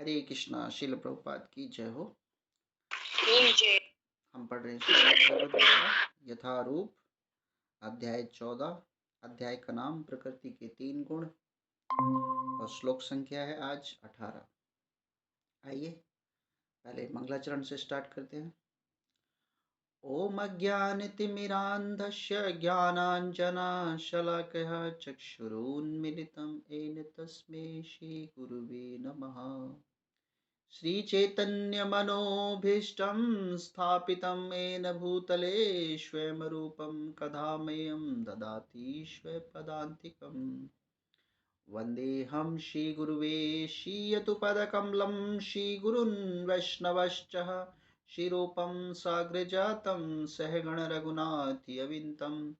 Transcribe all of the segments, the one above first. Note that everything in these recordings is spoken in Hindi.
हरे कृष्णा। शिल प्रभुपाद की जय हो। जय। हम पढ़ रहे हैं श्रीमद् भगवद गीता यथारूप, अध्याय 14। अध्याय का नाम प्रकृति के 3 गुण और श्लोक संख्या है आज 18। आइए पहले मंगलाचरण से स्टार्ट करते हैं। ओम अज्ञानतिमिरान्धस्य ज्ञानाञ्जनशलाकया चक्षुरुन्मीलितं येन तस्मै श्रीगुरुवे नमः। श्रीचैतन्यमनोभीष्टं स्थापितं येन भूतले स्वयं रूपं कदा मह्यं ददाति स्वपदान्तिकम्। वन्देऽहं श्रीगुरुवे श्रीयतुपदकमलं श्रीगुरून् वैष्णवश्च श्रीरूपं साग्रजातं सहगण रघुनाथयविन्तं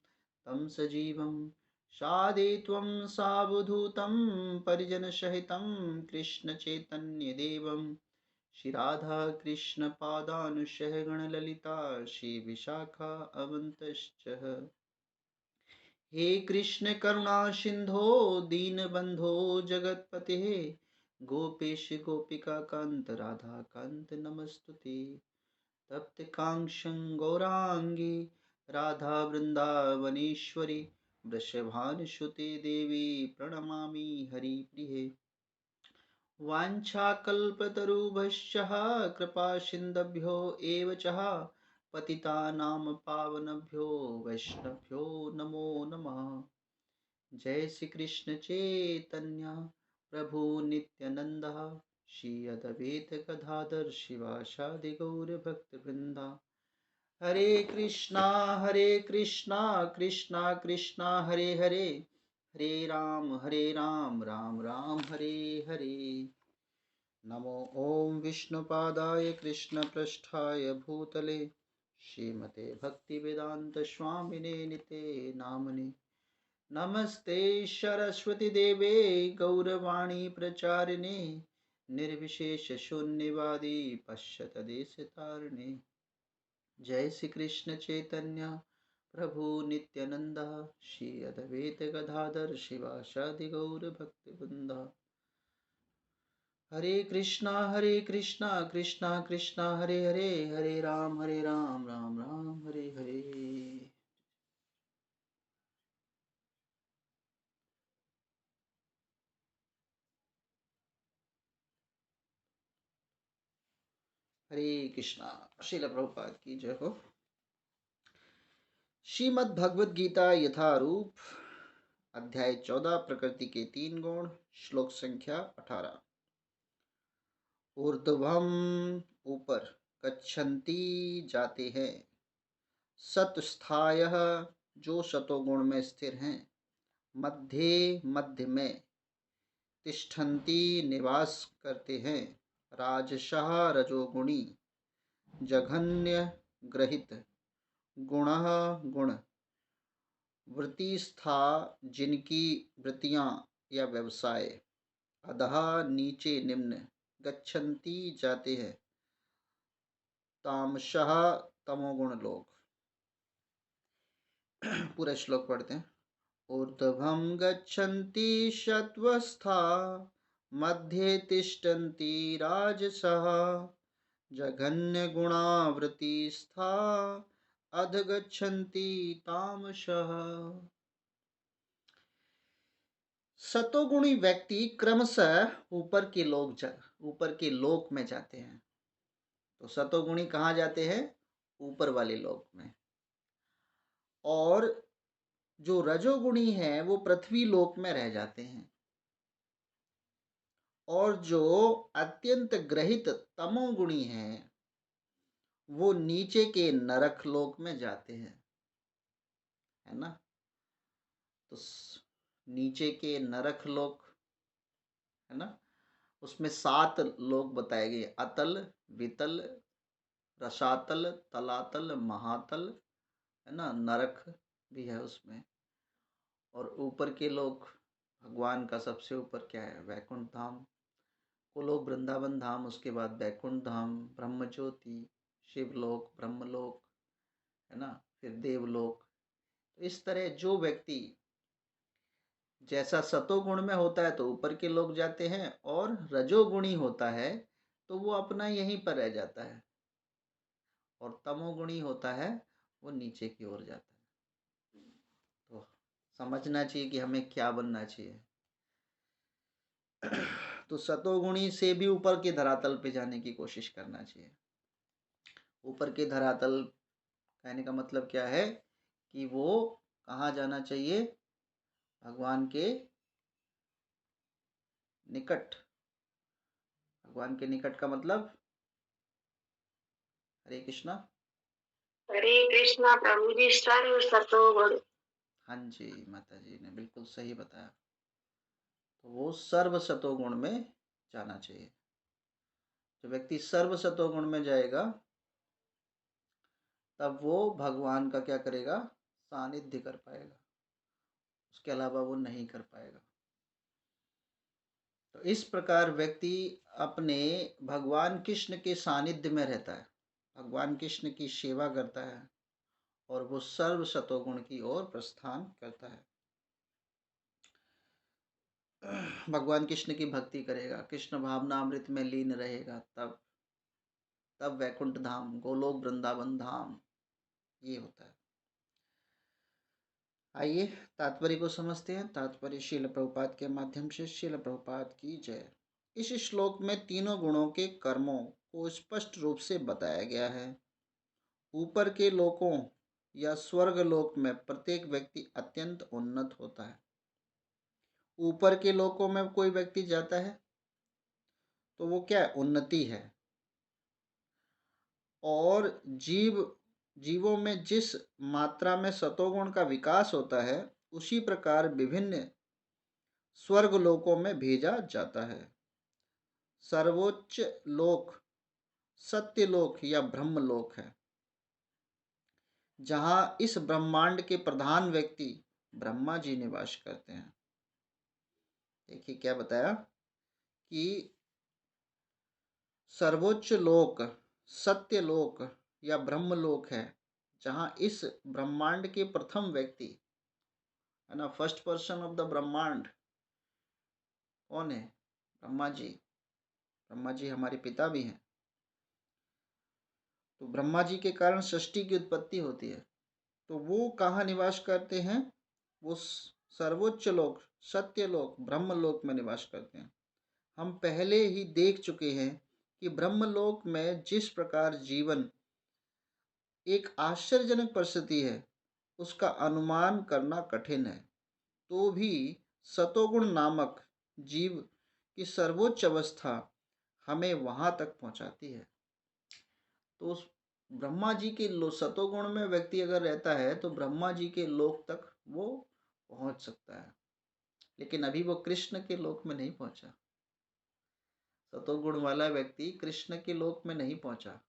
तं सजीवं साद्वैतं सावधूतं परिजनसहितं कृष्णचैतन्यदेवं श्रीराधा कृष्ण पादानुसहगण ललिता श्री विशाखा अवन्तश्च। हे कृष्ण करुणा सिंधो दीनबंधो जगतपते गोपेश गोपिका कांत राधा कांत नमस्तुते। तप्त कांक्षं गौरांगी राधा वृंदावनेश्वरी वृषभानुसुते देवी प्रणमामि हरिप्रिये। वाञ्छाकल्पतरुभ्यश्च कृपा सिन्धुभ्यो एव च पतितानां पावनेभ्यो वैष्णवेभ्यो नमो नमः। जय श्री कृष्ण चैतन्य प्रभु नित्यानंद श्री अद्वैत गदाधर शिवासादि गौर भक्तवृंदा। हरे कृष्णा कृष्णा कृष्णा हरे हरे, हरे राम राम राम हरे हरे। नमो ओम विष्णुपादाय कृष्णपृष्ठाय भूतले श्रीमते भक्तिवेदांत स्वामिने निते नामने। नमस्ते सरस्वती देवे गौरवाणी प्रचारिणे निर्विशेष शून्यवादी पश्यत देशतारिणे। जय श्री कृष्ण चैतन्य प्रभु नित्यानंद श्री अद्वैत गदाधर शिवासादि गौर भक्तवृंदा। हरे कृष्णा कृष्णा कृष्णा हरे हरे, हरे राम राम राम हरे हरे। हरे कृष्णा। श्रील प्रभुपाद की जय हो। श्रीमद् भगवद गीता यथारूप, अध्याय 14 प्रकृति के 3 गुण, श्लोक संख्या 18। ऊर्ध्वम ऊपर, गच्छन्ति जाते हैं, सतस्थायः जो सतोगुण में स्थिर हैं, मध्ये मध्य में, तिष्ठन्ति निवास करते हैं, राजसः रजोगुणी, जघन्य ग्रहित, गुणः गुण, वृत्तिस्था जिनकी वृत्तियां या व्यवसाय, अधः नीचे निम्न, गच्छन्ति जाते हैं, तामसः तमोगुण लोग। पूरा श्लोक पढ़ते हैं। ऊर्ध्वं गच्छन्ति सत्त्वस्था, मध्ये तिष्ठन्ति राजसः, जघन्यगुणावृत्तिस्था अधगच्छन्ति तामसः। सतोगुणी व्यक्ति क्रमशः ऊपर के लोक में जाते हैं। तो सतोगुणी कहाँ जाते हैं? ऊपर वाले लोक में। और जो रजोगुणी है वो पृथ्वी लोक में रह जाते हैं। और जो अत्यंत ग्रहित तमोगुणी हैं वो नीचे के नरक लोक में जाते हैं, है ना। तो नीचे के नरक लोक, है ना, उसमें 7 लोक बताए गए। अतल, वितल, रसातल, तलातल, महातल, है ना, नरक भी है उसमें। और ऊपर के लोग, भगवान का सबसे ऊपर क्या है? वैकुंठ धाम, वो लोग वृंदावन धाम, उसके बाद वैकुंठ धाम, ब्रह्म ज्योति, शिवलोक, ब्रह्मलोक, है ना, फिर देवलोक। तो इस तरह जो व्यक्ति जैसा सतोगुण में होता है तो ऊपर के लोग जाते हैं, और रजोगुणी होता है तो वो अपना यहीं पर रह जाता है, और तमोगुणी होता है वो नीचे की ओर जाता है। तो समझना चाहिए कि हमें क्या बनना चाहिए। तो सतोगुणी से भी ऊपर के धरातल पे जाने की कोशिश करना चाहिए। ऊपर के धरातल कहने का मतलब क्या है कि वो कहाँ जाना चाहिए? भगवान के निकट। भगवान के निकट का मतलब हरे कृष्णा। हरे कृष्णा प्रभु जी, सर्व सतोगुण। हाँ जी, माता जी ने बिल्कुल सही बताया। तो वो सर्व सतोगुण में जाना चाहिए। जो व्यक्ति सर्व सतोगुण में जाएगा तब वो भगवान का क्या करेगा? सानिध्य कर पाएगा, उसके अलावा वो नहीं कर पाएगा। तो इस प्रकार व्यक्ति अपने भगवान कृष्ण के सानिध्य में रहता है, भगवान कृष्ण की सेवा करता है, और वो सर्व सतोगुण की ओर प्रस्थान करता है। भगवान कृष्ण की भक्ति करेगा, कृष्ण भावनामृत में लीन रहेगा, तब तब वैकुंठ धाम, गोलोक वृंदावन धाम ये होता है। आइए तात्पर्य को समझते हैं। तात्पर्य श्रील प्रभुपाद के माध्यम से। श्रील प्रभुपाद की जय। इस श्लोक में तीनों गुणों के कर्मों को स्पष्ट रूप से बताया गया है। ऊपर के लोकों या स्वर्ग लोक में प्रत्येक व्यक्ति अत्यंत उन्नत होता है। ऊपर के लोकों में कोई व्यक्ति जाता है तो वो क्या है? उन्नति है। और जीवों में जिस मात्रा में सतोगुण का विकास होता है, उसी प्रकार विभिन्न स्वर्ग लोकों में भेजा जाता है। सर्वोच्च लोक सत्यलोक या ब्रह्मलोक है, जहां इस ब्रह्मांड के प्रधान व्यक्ति ब्रह्मा जी निवास करते हैं। देखिए क्या बताया कि सर्वोच्च लोक सत्यलोक या ब्रह्मलोक है, जहां इस ब्रह्मांड के प्रथम व्यक्ति है ना, फर्स्ट पर्सन ऑफ द ब्रह्मांड कौन है? ब्रह्मा जी। ब्रह्मा जी हमारे पिता भी हैं। तो ब्रह्मा जी के कारण सृष्टि की उत्पत्ति होती है। तो वो कहाँ निवास करते हैं? वो सर्वोच्च लोक सत्यलोक ब्रह्मलोक में निवास करते हैं। हम पहले ही देख चुके हैं कि ब्रह्मलोक में जिस प्रकार जीवन एक आश्चर्यजनक परिस्थिति है, उसका अनुमान करना कठिन है। तो भी सतोगुण नामक जीव की सर्वोच्च अवस्था हमें वहां तक पहुंचाती है। तो उस ब्रह्मा जी के सतोगुण में व्यक्ति अगर रहता है तो ब्रह्मा जी के लोक तक वो पहुंच सकता है, लेकिन अभी वो कृष्ण के लोक में नहीं पहुंचा। सतोगुण वाला व्यक्ति कृष्ण के लोक में नहीं पहुंचा,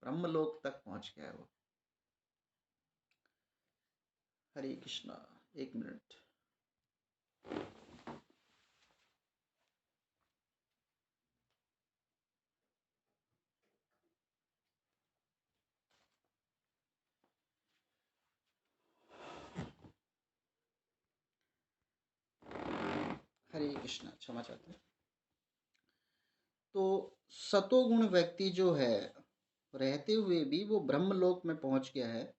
ब्रह्म लोक तक पहुंच गया है वो। हरे कृष्णा। एक मिनट। हरे कृष्णा, क्षमा चाहते हैं। तो सतोगुण व्यक्ति जो है, रहते हुए भी वो ब्रह्मलोक में पहुंच गया है।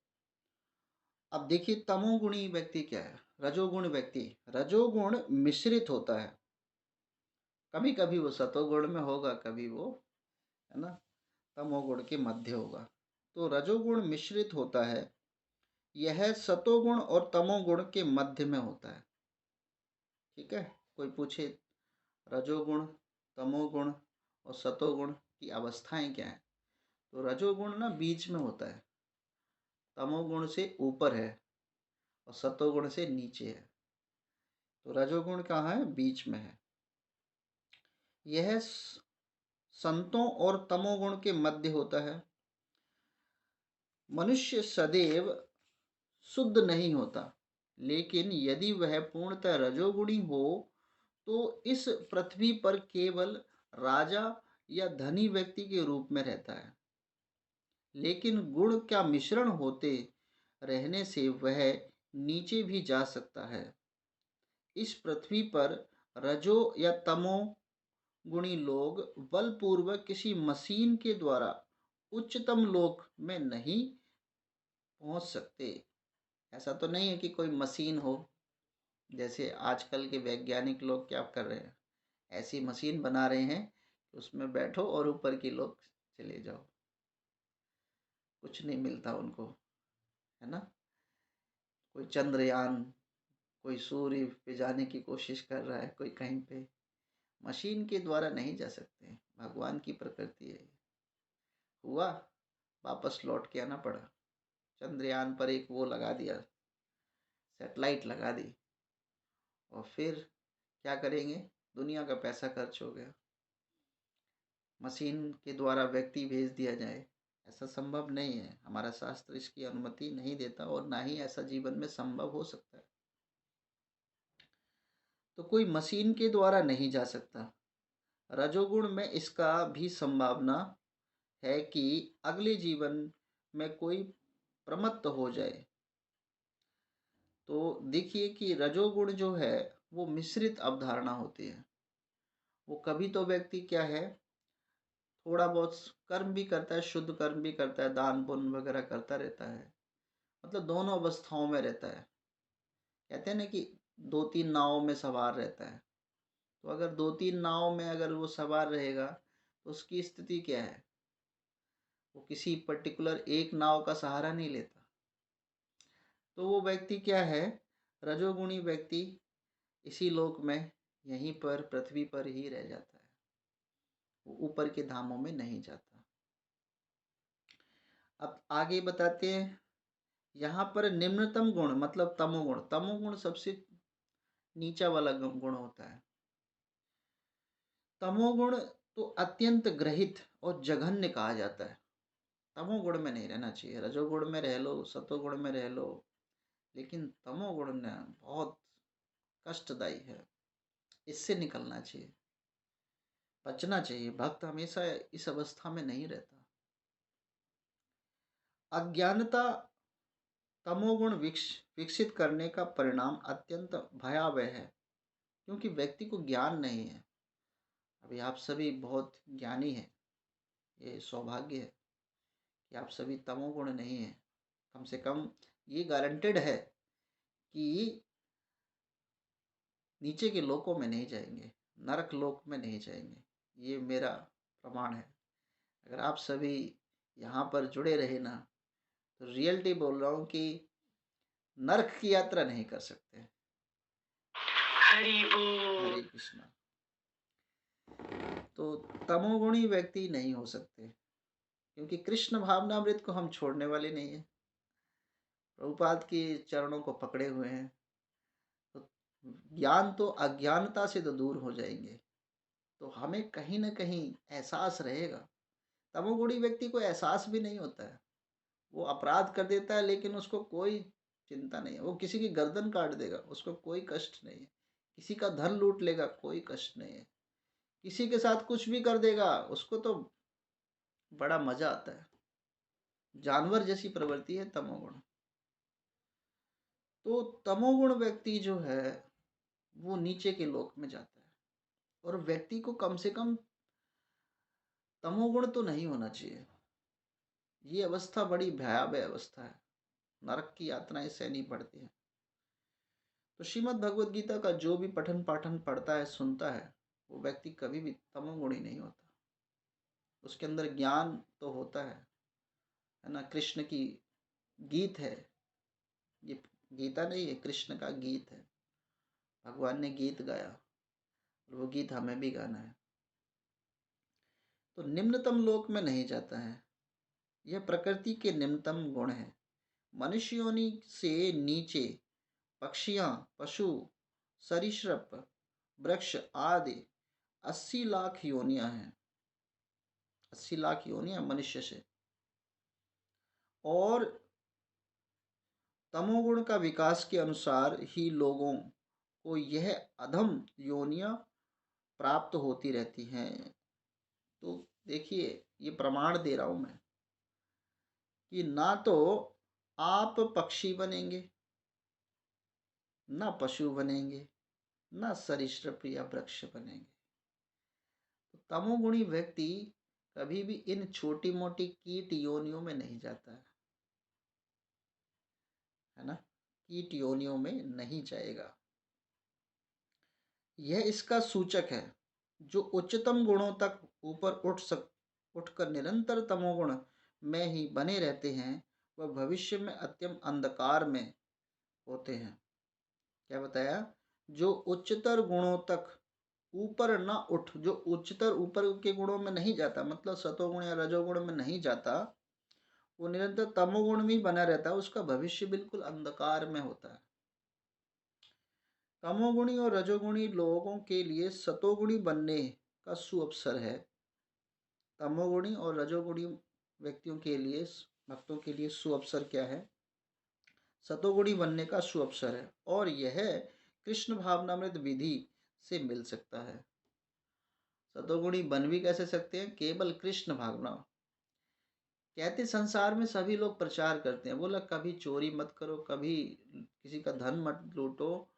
अब देखिए तमोगुणी व्यक्ति क्या है? रजोगुण व्यक्ति, रजोगुण मिश्रित होता है। कभी कभी वो सतोगुण में होगा, कभी वो है ना तमोगुण के मध्य होगा। तो रजोगुण मिश्रित होता है। यह सतोगुण और तमोगुण के मध्य में होता है। ठीक है। कोई पूछे रजोगुण, तमोगुण और सतोगुण की अवस्थाएं क्या है, तो रजोगुण ना बीच में होता है, तमोगुण से ऊपर है और सतोगुण से नीचे है। तो रजोगुण कहाँ है? बीच में है। यह संतों और तमोगुण के मध्य होता है। मनुष्य सदैव शुद्ध नहीं होता, लेकिन यदि वह पूर्णतः रजोगुणी हो तो इस पृथ्वी पर केवल राजा या धनी व्यक्ति के रूप में रहता है। लेकिन गुण का मिश्रण होते रहने से वह नीचे भी जा सकता है। इस पृथ्वी पर रजो या तमो गुणी लोग बलपूर्वक किसी मशीन के द्वारा उच्चतम लोक में नहीं पहुंच सकते। ऐसा तो नहीं है कि कोई मशीन हो, जैसे आजकल के वैज्ञानिक लोग क्या कर रहे हैं, ऐसी मशीन बना रहे हैं कि उसमें बैठो और ऊपर की लोग चले जाओ, कुछ नहीं मिलता उनको, है ना। कोई चंद्रयान, कोई सूर्य पे जाने की कोशिश कर रहा है, कोई कहीं पे, मशीन के द्वारा नहीं जा सकते, भगवान की प्रकृति है। हुआ, वापस लौट के आना पड़ा। चंद्रयान पर एक वो लगा दिया, सेटेलाइट लगा दी, और फिर क्या करेंगे, दुनिया का पैसा खर्च हो गया, मशीन के द्वारा व्यक्ति भेज दिया जाए, ऐसा संभव नहीं है। हमारा शास्त्र इसकी अनुमति नहीं देता और ना ही ऐसा जीवन में संभव हो सकता है। तो कोई मशीन के द्वारा नहीं जा सकता। रजोगुण में इसका भी संभावना है कि अगले जीवन में कोई प्रमत्त हो जाए। तो देखिए कि रजोगुण जो है वो मिश्रित अवधारणा होती है। वो कभी तो व्यक्ति क्या है, थोड़ा बहुत कर्म भी करता है, शुद्ध कर्म भी करता है, दान पुण्य वगैरह करता रहता है, मतलब दोनों अवस्थाओं में रहता है। कहते हैं ना कि दो तीन नावों में सवार रहता है। तो अगर दो तीन नाव में अगर वो सवार रहेगा तो उसकी स्थिति क्या है, वो किसी पर्टिकुलर एक नाव का सहारा नहीं लेता। तो वो व्यक्ति क्या है, रजोगुणी व्यक्ति इसी लोक में, यहीं पर पृथ्वी पर ही रह जाता है, वो ऊपर के धामों में नहीं जाता। अब आगे बताते हैं, यहाँ पर निम्नतम गुण मतलब तमोगुण, तमोगुण सबसे नीचा वाला गुण होता है। तमोगुण तो अत्यंत ग्रहित और जघन्य कहा जाता है। तमोगुण में नहीं रहना चाहिए, रजोगुण में रह लो, सतोगुण में रह लो, लेकिन तमोगुण ने बहुत कष्टदायी है, इससे निकलना चाहिए, बचना चाहिए। भक्त हमेशा इस अवस्था में नहीं रहता। अज्ञानता तमोगुण विकसित करने का परिणाम अत्यंत भयावह है, क्योंकि व्यक्ति को ज्ञान नहीं है। अभी आप सभी बहुत ज्ञानी हैं, ये सौभाग्य है कि आप सभी तमोगुण नहीं हैं। कम से कम ये गारंटेड है कि नीचे के लोकों में नहीं जाएंगे, नरक लोक में नहीं जाएंगे, ये मेरा प्रमाण है। अगर आप सभी यहाँ पर जुड़े रहे ना, तो रियलिटी बोल रहा हूँ कि नरक की यात्रा नहीं कर सकते। हरि बोल। हरे कृष्णा। तो तमोगुणी व्यक्ति नहीं हो सकते, क्योंकि कृष्ण भावनामृत को हम छोड़ने वाले नहीं है, प्रभुपाद के चरणों को पकड़े हुए हैं। तो ज्ञान तो अज्ञानता से तो दूर हो जाएंगे, तो हमें कहीं ना कहीं एहसास रहेगा। तमोगुणी व्यक्ति को एहसास भी नहीं होता है, वो अपराध कर देता है लेकिन उसको कोई चिंता नहीं है। वो किसी की गर्दन काट देगा, उसको कोई कष्ट नहीं है। किसी का धन लूट लेगा, कोई कष्ट नहीं है। किसी के साथ कुछ भी कर देगा, उसको तो बड़ा मजा आता है। जानवर जैसी प्रवृत्ति है तमोगुण। तो तमोगुण व्यक्ति जो है वो नीचे के लोक में जाता है, और व्यक्ति को कम से कम तमोगुण तो नहीं होना चाहिए। ये अवस्था बड़ी भयावह अवस्था है, नरक की यातनाएं सहनी पड़ती है। तो श्रीमद् भगवद गीता का जो भी पठन पाठन पढ़ता है, सुनता है, वो व्यक्ति कभी भी तमोगुणी नहीं होता। उसके अंदर ज्ञान तो होता है ना। कृष्ण की गीत है, ये गीता नहीं है, कृष्ण का गीत है। भगवान ने गीत गाया और वो गीत हमें भी गाना है। तो निम्नतम लोक में नहीं जाता है, यह प्रकृति के निम्नतम गुण है। मनुष्य योनि से नीचे पक्षियां, पशु, सरीसृप, वृक्ष आदि 80 लाख योनियां हैं। 80 लाख योनियां मनुष्य से। और तमोगुण का विकास के अनुसार ही लोगों को यह अधम योनियां प्राप्त होती रहती हैं। तो देखिए, ये प्रमाण दे रहा हूं मैं कि ना तो आप पक्षी बनेंगे, ना पशु बनेंगे, न सरीसृप या वृक्ष बनेंगे। तो तमोगुणी व्यक्ति कभी भी इन छोटी मोटी कीट योनियों में नहीं जाता है ना, कीट योनियों में नहीं जाएगा। यह इसका सूचक है। जो उच्चतम गुणों तक ऊपर उठकर निरंतर तमोगुण में ही बने रहते हैं, वह भविष्य में अत्यंत अंधकार में होते हैं। क्या बताया? जो उच्चतर गुणों तक ऊपर न उठ, जो उच्चतर ऊपर के गुणों में नहीं जाता, मतलब सतोगुण या रजोगुण में नहीं जाता, वो निरंतर तमोगुण में बना रहता है, उसका भविष्य बिल्कुल अंधकार में होता है। तमोगुणी और रजोगुणी लोगों के लिए सतोगुणी बनने का सुअवसर है। तमोगुणी और रजोगुणी व्यक्तियों के लिए, भक्तों के लिए सुअवसर क्या है? सतोगुणी बनने का सुअवसर है, और यह कृष्ण भावनामृत विधि से मिल सकता है। सतोगुणी बन भी कैसे सकते हैं? केवल कृष्ण भावना। कहते संसार में सभी लोग प्रचार करते हैं, बोला कभी चोरी मत करो, कभी किसी का धन मत लूटो,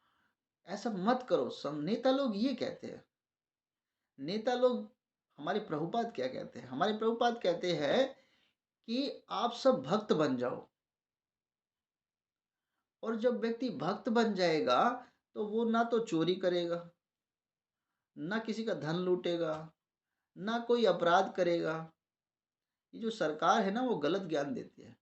ऐसा मत करो। नेता लोग ये कहते हैं। नेता लोग, हमारे प्रभुपाद क्या कहते हैं? हमारे प्रभुपाद कहते हैं कि आप सब भक्त बन जाओ, और जब व्यक्ति भक्त बन जाएगा तो वो ना तो चोरी करेगा, ना किसी का धन लूटेगा, ना कोई अपराध करेगा। ये जो सरकार है ना, वो गलत ज्ञान देती है।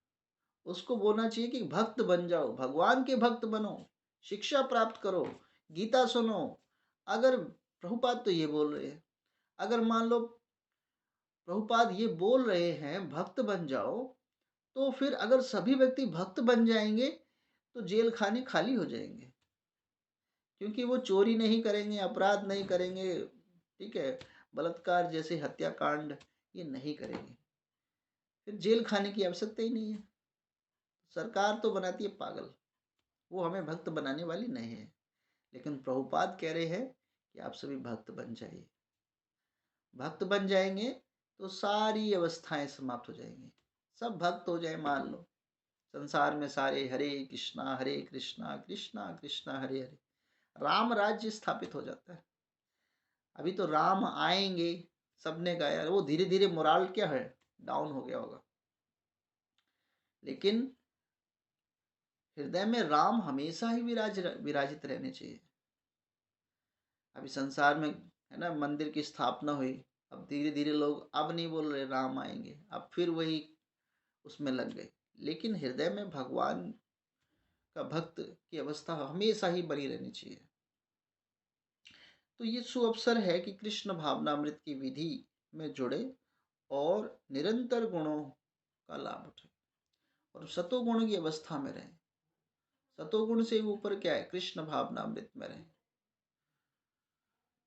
उसको बोलना चाहिए कि भक्त बन जाओ, भगवान के भक्त बनो, शिक्षा प्राप्त करो, गीता सुनो। अगर प्रभुपाद तो ये बोल रहे हैं, अगर मान लो प्रभुपाद ये बोल रहे हैं भक्त बन जाओ, तो फिर अगर सभी व्यक्ति भक्त बन जाएंगे तो जेल खाने खाली हो जाएंगे, क्योंकि वो चोरी नहीं करेंगे, अपराध नहीं करेंगे, ठीक है, बलात्कार जैसे हत्याकांड ये नहीं करेंगे, फिर जेल खाने की आवश्यकता ही नहीं है। सरकार तो बनाती है पागल, वो हमें भक्त बनाने वाली नहीं है। लेकिन प्रभुपाद कह रहे हैं कि आप सभी भक्त बन जाइए। भक्त बन जाएंगे तो सारी अवस्थाएं समाप्त हो जाएंगी, सब भक्त हो जाए। मान लो संसार में सारे हरे कृष्णा कृष्णा कृष्णा हरे हरे, राम राज्य स्थापित हो जाता है। अभी तो राम आएंगे सबने गाया, वो धीरे धीरे मोराल क्या है, डाउन हो गया होगा, लेकिन हृदय में राम हमेशा ही विराजित रहने चाहिए। अभी संसार में है ना, मंदिर की स्थापना हुई, अब धीरे धीरे लोग अब नहीं बोल रहे राम आएंगे, अब फिर वही उसमें लग गए। लेकिन हृदय में भगवान का भक्त की अवस्था हमेशा ही बनी रहनी चाहिए। तो ये सुअवसर है कि कृष्ण भावनामृत की विधि में जुड़े और निरंतर गुणों का लाभ उठाए और सतोगुण की अवस्था में रहें। सतोगुण से ऊपर क्या है? कृष्ण भावनामृत में रहें।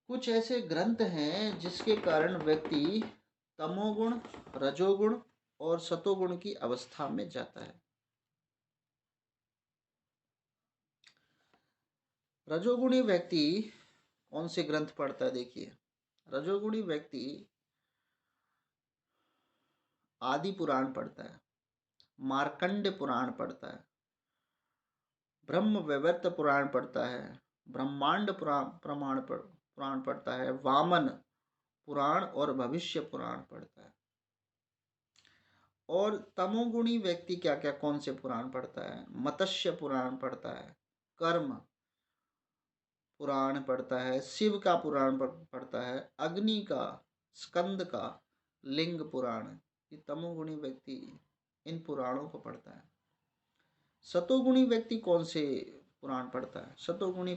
कुछ ऐसे ग्रंथ हैं जिसके कारण व्यक्ति तमोगुण, रजोगुण और सतोगुण की अवस्था में जाता है। रजोगुणी व्यक्ति कौन से ग्रंथ पढ़ता है? देखिए, रजोगुणी व्यक्ति आदि पुराण पढ़ता है, मार्कंड पुराण पढ़ता है, ब्रह्म वैवर्त पुराण पढ़ता है, ब्रह्मांड पुराण पढ़ता है, वामन पुराण और भविष्य पुराण पढ़ता है। और तमोगुणी व्यक्ति क्या क्या कौन से पुराण पढ़ता है? मत्स्य पुराण पढ़ता है, कर्म पुराण पढ़ता है, शिव का पुराण पढ़ता है, अग्नि का, स्कंद का, लिंग पुराण। ये तमोगुणी व्यक्ति इन पुराणों को पढ़ता है। सतोगुणी व्यक्ति कौन से पुराण पढ़ता है? सतोगुणी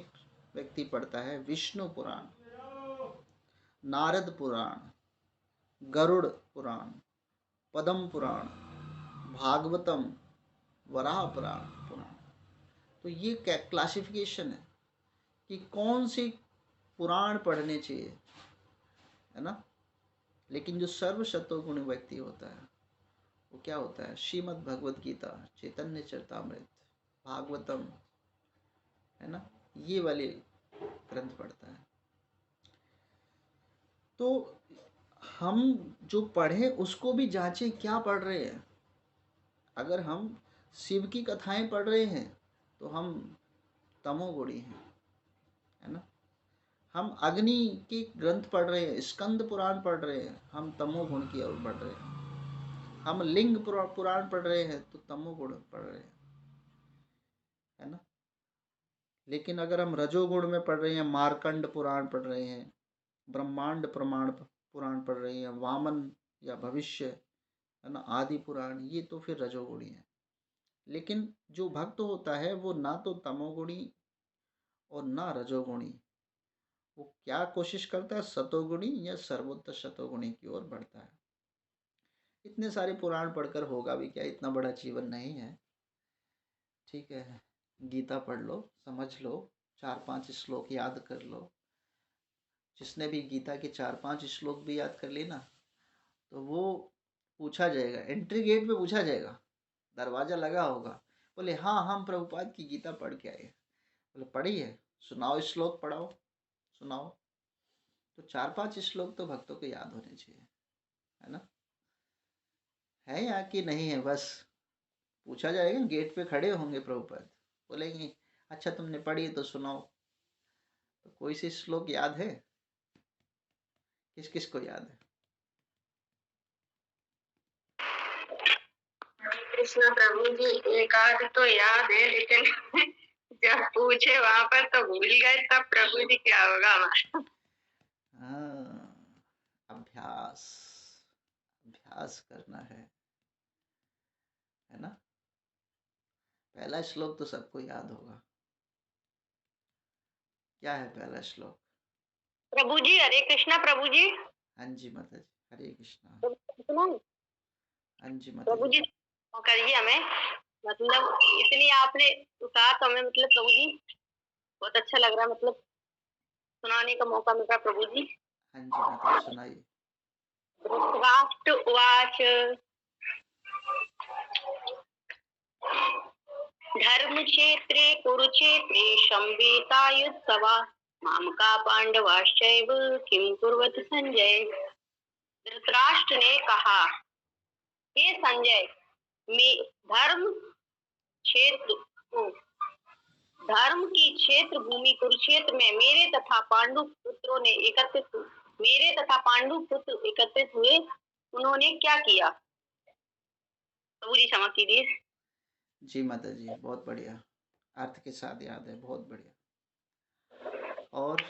व्यक्ति पढ़ता है विष्णु पुराण, नारद पुराण, गरुड़ पुराण, पद्म पुराण, भागवतम, वराह पुराण। तो ये क्या क्लासिफिकेशन है कि कौन से पुराण पढ़ने चाहिए, है ना। लेकिन जो सर्व सतोगुणी व्यक्ति होता है वो क्या होता है? श्रीमद् भगवद गीता, चैतन्य चरितामृत, भागवतम, है ना, ये वाले ग्रंथ पढ़ता है। तो हम जो पढ़े उसको भी जांचें, क्या पढ़ रहे हैं। अगर हम शिव की कथाएं पढ़ रहे हैं तो हम तमोगुणी हैं, है ना। हम अग्नि की ग्रंथ पढ़ रहे हैं, स्कंद पुराण पढ़ रहे हैं, हम तमोगुण की ओर बढ़ रहे हैं। हम लिंग पुराण पढ़ रहे हैं तो तमोगुण पढ़ रहे हैं, है ना। लेकिन अगर हम रजोगुण में पढ़ रहे हैं, मार्कंड पुराण पढ़ रहे हैं, ब्रह्मांड प्रमाण पुराण पढ़ रहे हैं, वामन या भविष्य, है ना, आदि पुराण, ये तो फिर रजोगुणी है। लेकिन जो भक्त होता है वो ना तो तमोगुणी और ना रजोगुणी, वो क्या कोशिश करता है, सतोगुणी या सर्वोत्तम शतोगुणी की ओर बढ़ता है। इतने सारे पुराण पढ़कर होगा भी क्या, इतना बड़ा जीवन नहीं है। ठीक है, गीता पढ़ लो, समझ लो, 4-5 श्लोक याद कर लो। जिसने भी गीता के 4-5 श्लोक भी याद कर लिए ना, तो वो पूछा जाएगा, एंट्री गेट पे पूछा जाएगा, दरवाजा लगा होगा, बोले हाँ हम प्रभुपाद की गीता पढ़ के आए। बोले पढ़ी है, सुनाओ श्लोक, पढ़ाओ, सुनाओ। तो 4-5 श्लोक तो भक्तों को याद होने चाहिए, है ना। है या कि नहीं है, बस पूछा जाएगा, गेट पे खड़े होंगे प्रभुपाद, बोलेंगे अच्छा तुमने पढ़ी है तो सुनाओ। तो कोई सी श्लोक याद है, किस किस को याद है? कृष्णा प्रभु जी, एक आध तो याद है, लेकिन जब पूछे वहां पर तो भूल गए, तब प्रभु जी क्या होगा हमारा। हाँ, अभ्यास, अभ्यास करना है ना। पहला श्लोक तो सबको याद होगा। क्या है पहला श्लोक? प्रभु जी हरे कृष्णा प्रभु जी। हाँ जी माता जी, हरे कृष्णा। प्रभु हाँ जी माता जी। जी करिए हमें, मतलब इतनी आपने कहा तो हमें, मतलब प्रभु जी बहुत अच्छा लग रहा है, मतलब सुनाने का मौका मिल रहा प्रभु जी। हाँ जी माता जी, सुनाइए। धृतराष्ट्र उवाच धर्मक्षेत्रे कुरुक्षेत्रे संवेतायुत्सवा मामका पांडवाश्चैव किम कुर्वत संजय। धृतराष्ट्र ने कहा, हे संजय, मैं धर्म की क्षेत्र भूमि कुरुक्षेत्र में मेरे तथा पांडु पुत्र एकत्रित हुए, उन्होंने क्या किया? प्रभु जी क्षमा कीजिए। जी माता जी, बहुत बढ़िया, अर्थ के साथ याद है, बहुत बढ़िया। और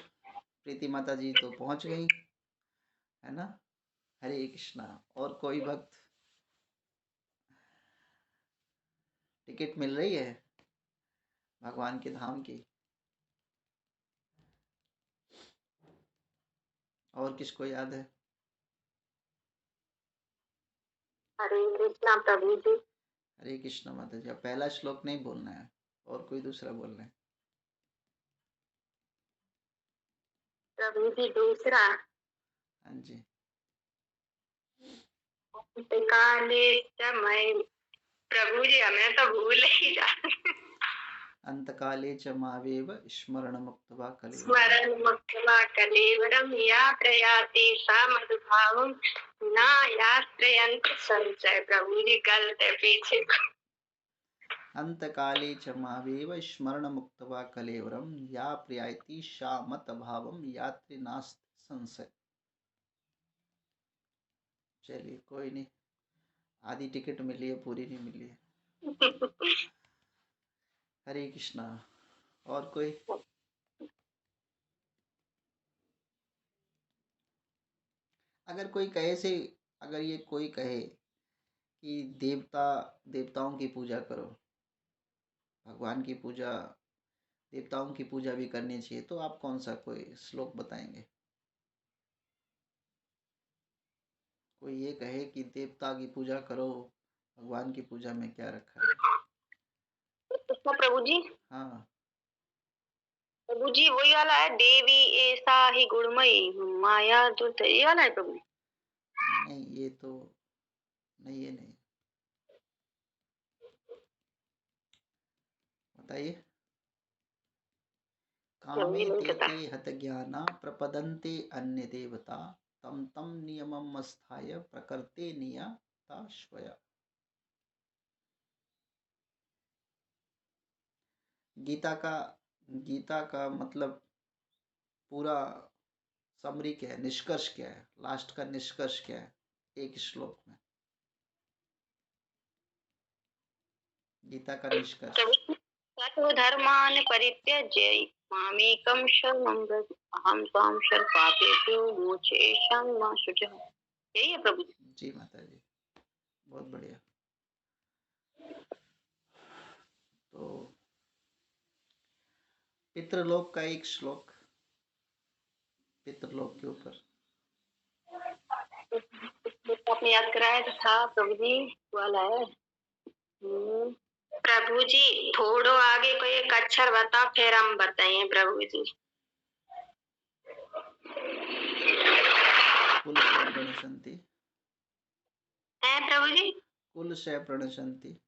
प्रीति माता जी तो पहुंच गई, है ना। हरे कृष्णा। और कोई भक्त, टिकट मिल रही है भगवान के धाम की? और किसको याद है? हरे कृष्णा प्रभु जी। हरे कृष्णा माता जी। अब पहला श्लोक नहीं बोलना है, और कोई दूसरा बोलना है। प्रभु जी दूसरा। हाँ जी। काले समय, प्रभु जी हमें तो भूल ही जा। अंतकाले च मावेव स्मरण मुक्त्वा कलेवरम। स्मरण मुक्त्वा कलेवरम या प्रयाति सा मधुभावम ना यात्रयंत संचय। प्रभु जी गलत है पीछे। अंतकाले च मावेव स्मरण मुक्त्वा कलेवरम या प्रयाति सा मत भावम यात्री नास्त संशय। चलिए कोई नहीं, आधी टिकट मिली है, पूरी नहीं मिली है। हरे कृष्णा। और कोई? अगर कोई कहे से, अगर ये कोई कहे कि देवताओं की पूजा करो, भगवान की पूजा, देवताओं की पूजा भी करनी चाहिए, तो आप कौन सा कोई श्लोक बताएंगे? कोई ये कहे कि देवता की पूजा करो, भगवान की पूजा में क्या रखा है? उसमें प्रभु जी, हाँ। प्रभु जी वही वाला है, देवी ऐसा ही गुणमयी माया दुत, ये वाला है प्रभु। नहीं ये तो नहीं, ये नहीं, बताइए। कामे नहीं ते पता। ते हत ज्ञाना प्रपदन्ते अन्य देवता तम तम नियमम स्थाय प्रकृते नियता स्वया। गीता का, गीता का मतलब पूरा समरी क्या है, निष्कर्ष क्या है, लास्ट का निष्कर्ष क्या है एक श्लोक में, गीता का निष्कर्ष। सर्वधर्मान् परित्यज्य मामेकं शरणं व्रज अहं त्वां सर्वपापेभ्यो मोक्षयिष्यामि मा शुचः। यही है प्रभु। जी माता जी, बहुत बढ़िया। तो पितृलोक का एक श्लोक, पितृलोक के ऊपर आपने याद कराया तो था प्रभु जी वाला है। प्रभु जी थोड़ो आगे कोई एक अक्षर बता फिर हम बताइए प्रभु जी। कुल से प्रणशंति, है प्रभु जी। कुल से प्रणशंति।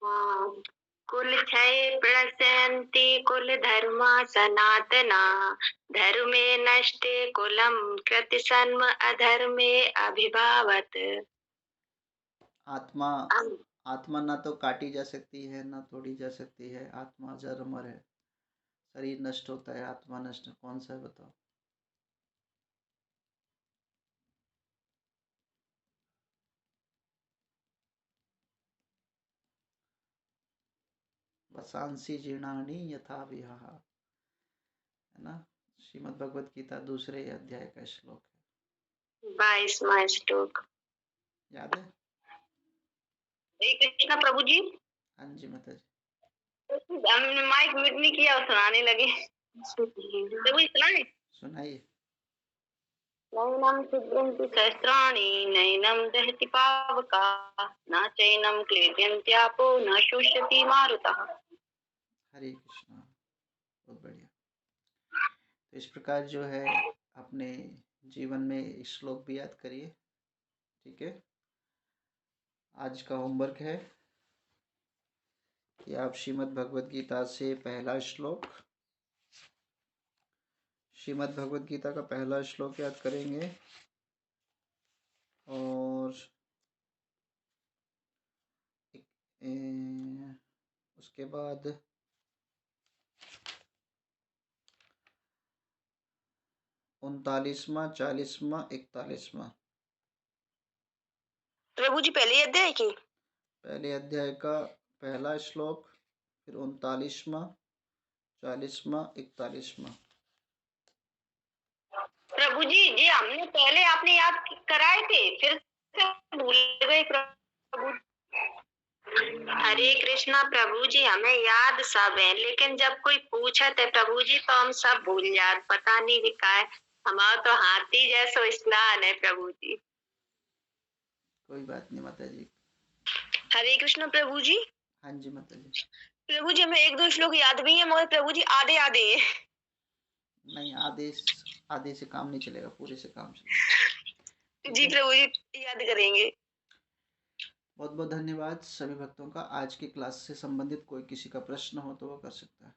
हाँ। कुल क्षय प्रसन्ति कुल धर्मा सनातना धर्मे नष्टे कुलम कृति सन्म अधर्मे अभिभावत। आत्मा, आत्मा ना तो काटी जा सकती है ना तोड़ी जा सकती है, आत्मा जर अमर है। शरीर नष्ट होता है, आत्मा नष्ट, कौन सा है बताओ। वसांसी जीर्णानि यथा विहाः, है ना, श्रीमद् भगवत गीता दूसरे अध्याय का श्लोक है, 22वां श्लोक। याद है। हरे कृष्णा प्रभु जी। हाँ जी माता जी। हमने माइक म्यूट नहीं किया और सुनाने लगे। प्रभु इतना है। सुनाइए। नैनं छिद्यन्ति सहस्राणि नैनं दहति पावका न चैनं क्लेद्यन्त्यापो न शुष्यति मारुतः। हरे कृष्णा, बहुत बढ़िया। तो इस प्रकार जो है अपने जीवन में इस श्लोक भी याद करिए, ठीक है। आज का होमवर्क है कि आप श्रीमद् भगवत गीता से पहला श्लोक, श्रीमद् भगवत गीता का पहला श्लोक याद करेंगे और उसके बाद 39वां, 40वां, 41वां। प्रभु जी पहले अध्याय की पहले अध्याय का पहला श्लोक, फिर 39वां, 40वां, 41वां। प्रभु जी जी हमने पहले आपने याद कराए थे फिर से भूल गए प्रभु। हरे कृष्णा प्रभु जी हमें याद सब है लेकिन जब कोई पूछत है प्रभु जी तो हम सब भूल जाते, पता नहीं लिखा है। हमारा तो हाथी जैसो स्नान है प्रभु जी। कोई बात नहीं माता जी। हरे कृष्ण प्रभु जी। हाँ जी माता जी। प्रभु जी हमें एक दो श्लोक याद भी है मगर प्रभु जी आधे आधे नहीं, आधे से काम नहीं चलेगा, पूरे से काम चलेगा। जी प्रभु जी याद करेंगे। बहुत बहुत धन्यवाद सभी भक्तों का। आज की क्लास से संबंधित कोई किसी का प्रश्न हो तो वो कर सकता है।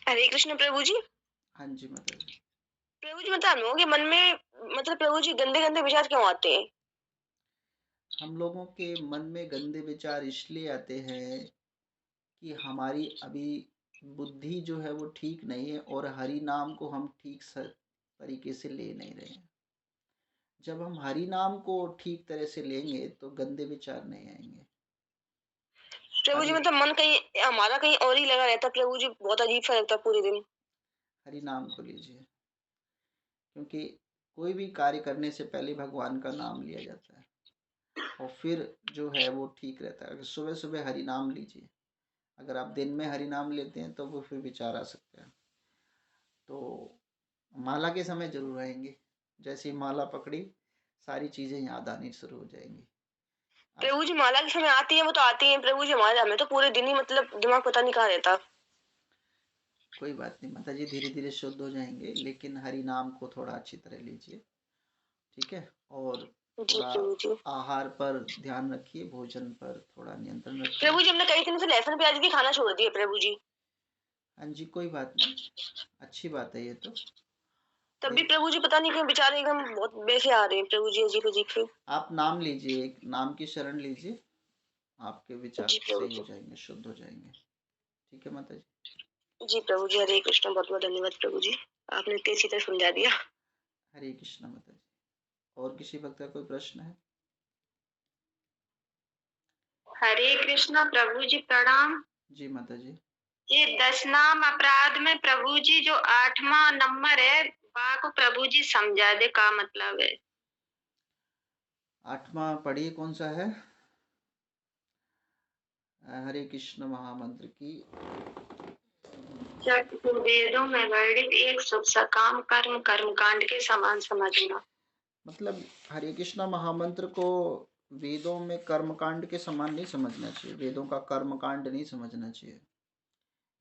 हरे कृष्ण प्रभु जी। हाँ जी माता जी। प्रभु जी मतलब हम लोगों के मन में मतलब प्रभु जी गंदे गंदे विचार क्यों आते हैं? हम लोगों के मन में गंदे विचार इसलिए आते हैं कि हमारी अभी बुद्धि जो है वो ठीक नहीं है और हरि नाम को हम ठीक तरीके से ले नहीं रहे हैं। जब हम हरि नाम को ठीक तरह से लेंगे तो गंदे विचार नहीं आएंगे। प्रभु जी मतलब मन कहीं हमारा कहीं और ही लगा रहता प्रभु जी, बहुत अजीब सा लगता पूरे दिन। हरि नाम को लीजिए, क्योंकि कोई भी कार्य करने से पहले भगवान का नाम लिया जाता है और फिर जो है वो ठीक रहता है। अगर सुबह सुबह हरि नाम लीजिए, अगर आप दिन में हरि नाम लेते हैं तो वो फिर विचार आ सकते हैं। तो माला के समय जरूर आएंगे, जैसे ही माला पकड़ी सारी चीज़ें याद आनी शुरू हो जाएंगी। प्रभु जी माला के समय आती है वो तो आती है प्रभु जी, हमारे हमें तो पूरे दिन ही मतलब दिमाग पता नहीं कहाँ रहता। कोई बात नहीं माता जी, धीरे धीरे शुद्ध हो जाएंगे, लेकिन हरि नाम को थोड़ा अच्छी तरह लीजिए, ठीक है। और थोड़ा आहार पर ध्यान रखिए, भोजन पर थोड़ा नियंत्रण रखिए। प्रभु जी हमने कई दिन से लहसुन प्याज भी खाना छोड़ दिया प्रभु जी। हाँ जी, कोई बात नहीं, अच्छी बात है ये तो। तभी प्रभु जी पता नहीं क्यों बेचारे एकदम बहुत वैसे आ रहे हैं प्रभु जी, अजीब अजीब से। आप नाम लीजिए, एक नाम की शरण लीजिए, आपके विचार सही हो जाएंगे, शुद्ध हो जाएंगे, ठीक है माता जी। जी प्रभु जी, हरे कृष्ण। बहुत बहुत धन्यवाद प्रभु जी, आपने इतनी अच्छी तरह समझा दिया। हरे कृष्ण माता जी। और किसी भक्त का कोई प्रश्न है? हरे कृष्णा प्रभु जी, प्रणाम। जी माता जी। ये 10 नाम अपराध में प्रभु जी जो 8वां नंबर है, वहाँ को प्रभु जी समझा दे का मतलब है। 8वां पढ़िए, कौन सा है? हरे कृष्ण महामंत्र की वेदों में वर्णित एक शुभ सकाम कर्म कर्मकांड के समान समझना। मतलब हरे कृष्णा महामंत्र को वेदों में कर्मकांड के समान नहीं समझना चाहिए, वेदों का कर्मकांड नहीं समझना चाहिए।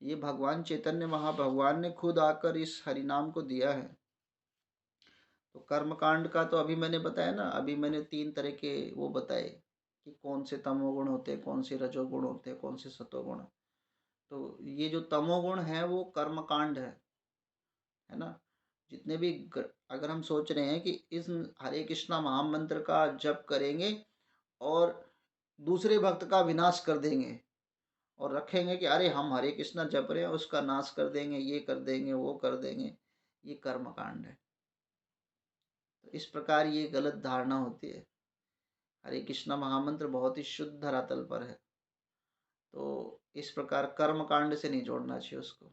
ये भगवान चैतन्य महाभगवान ने खुद आकर इस हरिनाम को दिया है। तो कर्मकांड का तो अभी मैंने बताया ना, अभी मैंने 3 तरह के वो बताए कि कौन से तमोगुण होते हैं, कौन से रजोगुण होते हैं, कौन से सतोगुण। तो ये जो तमोगुण है वो कर्मकांड है ना। जितने भी अगर हम सोच रहे हैं कि इस हरे कृष्णा महामंत्र का जप करेंगे और दूसरे भक्त का विनाश कर देंगे और रखेंगे कि अरे हम हरे कृष्णा जप रहे हैं, उसका नाश कर देंगे, ये कर देंगे, वो कर देंगे, ये कर्मकांड है। तो इस प्रकार ये गलत धारणा होती है। हरे कृष्णा महामंत्र बहुत ही शुद्ध धरातल पर है, तो इस प्रकार कर्मकांड से नहीं जोड़ना चाहिए उसको।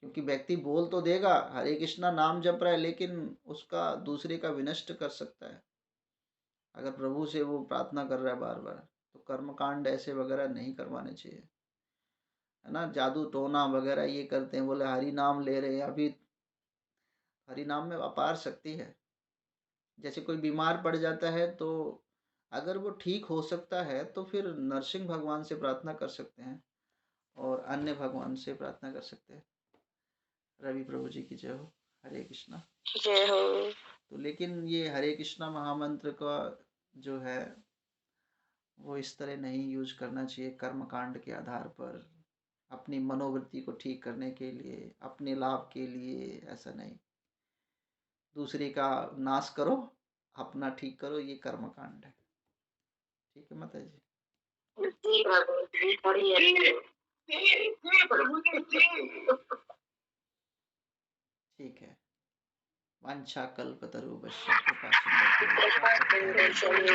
क्योंकि व्यक्ति बोल तो देगा हरे कृष्णा नाम जप रहा है, लेकिन उसका दूसरे का विनष्ट कर सकता है। अगर प्रभु से वो प्रार्थना कर रहा है बार बार, तो कर्मकांड ऐसे वगैरह नहीं करवाने चाहिए, है ना। जादू टोना वगैरह ये करते हैं, बोले हरि नाम ले रहे हैं। अभी हरि नाम में अपार शक्ति है। जैसे कोई बीमार पड़ जाता है, तो अगर वो ठीक हो सकता है तो फिर नरसिंह भगवान से प्रार्थना कर सकते हैं और अन्य भगवान से प्रार्थना कर सकते हैं। रवि प्रभु जी की जय हो। हरे कृष्णा। जय हो। तो लेकिन ये हरे कृष्णा महामंत्र का जो है वो इस तरह नहीं यूज करना चाहिए कर्मकांड के आधार पर, अपनी मनोवृत्ति को ठीक करने के लिए, अपने लाभ के लिए, ऐसा नहीं। दूसरे का नाश करो, अपना ठीक करो, ये कर्मकांड है। ठीक है माता जी। जी प्रभु जी, बढ़िया। ठीक है। वांछा कल्पतरुभ्यश्च कृपा सिंधुभ्येव